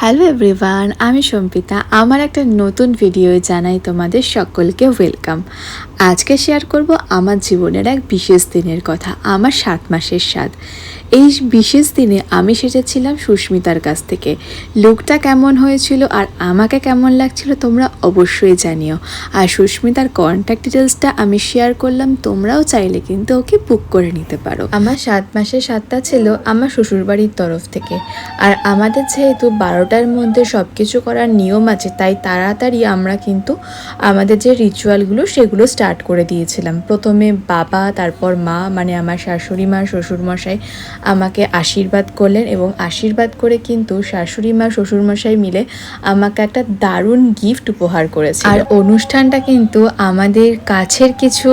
Hello everyone, আমি সম্পিতা। আমার একটা নতুন ভিডিও জানাই তোমাদের সকলকে ওয়েলকাম। আজকে শেয়ার করব আমার জীবনের এক বিশেষ দিনের কথা, আমার 7 মাসের স্বাদ। এই বিশেষ দিনে আমি সেজেছিলাম সুস্মিতার কাছ থেকে। লুকটা কেমন হয়েছিল আর আমাকে কেমন লাগছিল তোমরা অবশ্যই জানিও। আর সুস্মিতার কন্ট্যাক্ট ডিটেলসটা আমি শেয়ার করলাম, তোমরাও চাইলে কিন্তু ওকে বুক করে নিতে পারো। আমার 7 মাসের স্বাদটা ছিল আমার শ্বশুরবাড়ির তরফ থেকে। আর আমাদের যেহেতু 12টার মধ্যে সব কিছু করার নিয়ম আছে, তাই তাড়াতাড়ি আমরা কিন্তু আমাদের যে রিচুয়ালগুলো সেগুলো স্টার্ট করে দিয়েছিলাম। প্রথমে বাবা, তারপর মা, মানে আমার শাশুড়ি মা, শ্বশুরমশাই আমাকে আশীর্বাদ করলেন এবং আশীর্বাদ করে কিন্তু শাশুড়ি মা শ্বশুরমশাই মিলে আমাকে একটা দারুণ গিফট উপহার করেছে। আর অনুষ্ঠানটা কিন্তু আমাদের কাছের কিছু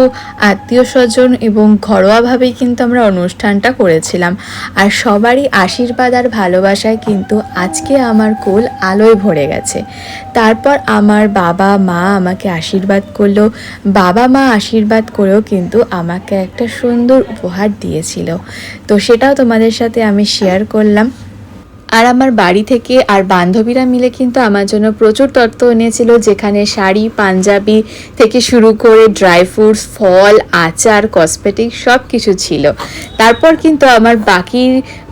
আত্মীয় স্বজন এবং ঘরোয়াভাবেই কিন্তু আমরা অনুষ্ঠানটা করেছিলাম। আর সবারই আশীর্বাদ আর ভালোবাসায় কিন্তু আজকে আমার কোল আলোয় ভরে গেছে। তারপর আমার বাবা মা আমাকে আশীর্বাদ করলো। বাবা মা আশীর্বাদ করেও কিন্তু আমাকে একটা সুন্দর উপহার দিয়েছিল, তো সেটাও তোমাদের সাথে আমি শেয়ার করলাম। আর আমার বাড়ি থেকে আর বান্ধবীরা মিলে কিন্তু আমার জন্য প্রচুর তত্ত্ব এনেছিল, যেখানে শাড়ি, পাঞ্জাবি থেকে শুরু করে ড্রাই ফ্রুটস, ফল, আচার, কসমেটিক সব কিছু ছিল। তারপর কিন্তু আমার বাকি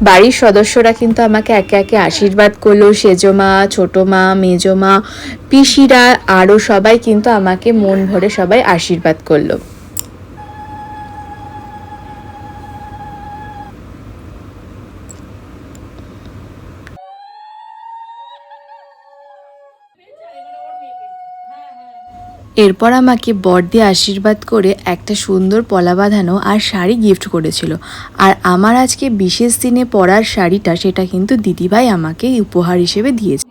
বাড়ির সদস্যরা কিন্তু আমাকে একে একে আশীর্বাদ করলো। সেজো মা, ছোটো মা, মেজো মা, পিসিরা, আরও সবাই কিন্তু আমাকে মন ভরে সবাই আশীর্বাদ করলো। এরপর আমাকে বর দিয়ে আশীর্বাদ করে একটা সুন্দর পলা বাঁধানো আর শাড়ি গিফট করেছিল। আর আমার আজকে বিশেষ দিনে পরার শাড়িটা, সেটা কিন্তু দিদিভাই আমাকে উপহার হিসেবে দিয়েছে।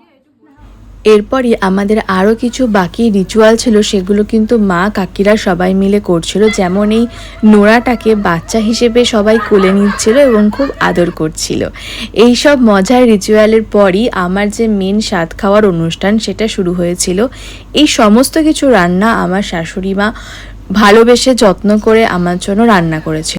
এরপরই আমাদের আরও কিছু বাকি রিচুয়াল ছিল, সেগুলো কিন্তু মা কাকিরা সবাই মিলে করছিল। যেমন এই নোড়াটাকে বাচ্চা হিসেবে সবাই কোলে নিচ্ছিল এবং খুব আদর করছিল। এই সব মজার রিচুয়ালের পরই আমার যে মেন স্বাদ খাওয়ার অনুষ্ঠান সেটা শুরু হয়েছিল। এই সমস্ত কিছু রান্না আমার শাশুড়ি মা ভালোবেসে যত্ন করে আমার জন্য রান্না করেছিল।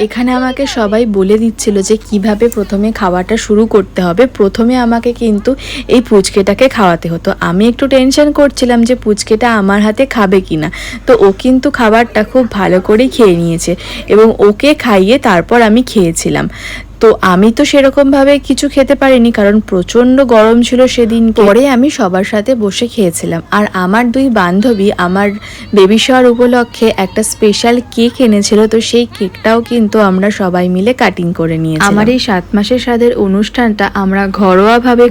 এখানে আমাকে সবাই বলে দিচ্ছিল যে কিভাবে প্রথমে খাওয়াটা শুরু করতে হবে। প্রথমে আমাকে কিন্তু এই পুচকেটাকে খাওয়াতে হতো। আমি একটু টেনশন করছিলাম যে পুচকেটা আমার হাতে খাবে কিনা, তো ও কিন্তু খাবারটা খুব ভালো করেই খেয়ে নিয়েছে এবং ওকে খাইয়ে তারপর আমি খেয়েছিলাম। তো আমি তো সেরকমভাবে কিছু খেতে পারিনি, কারণ প্রচণ্ড গরম ছিল সেদিন। পরে আমি সবার সাথে বসে খেয়েছিলাম। আর আমার 2 বান্ধবী আমার বেবি শাওয়ার উপলক্ষে একটা স্পেশাল কেক এনেছিল, তো সেই কেকটাও কিন্তু আমরা সবাই মিলে কাটিং করে নিয়েছি। আমার এই 7 মাসের স্বাদের অনুষ্ঠানটা আমরা ঘরোয়াভাবে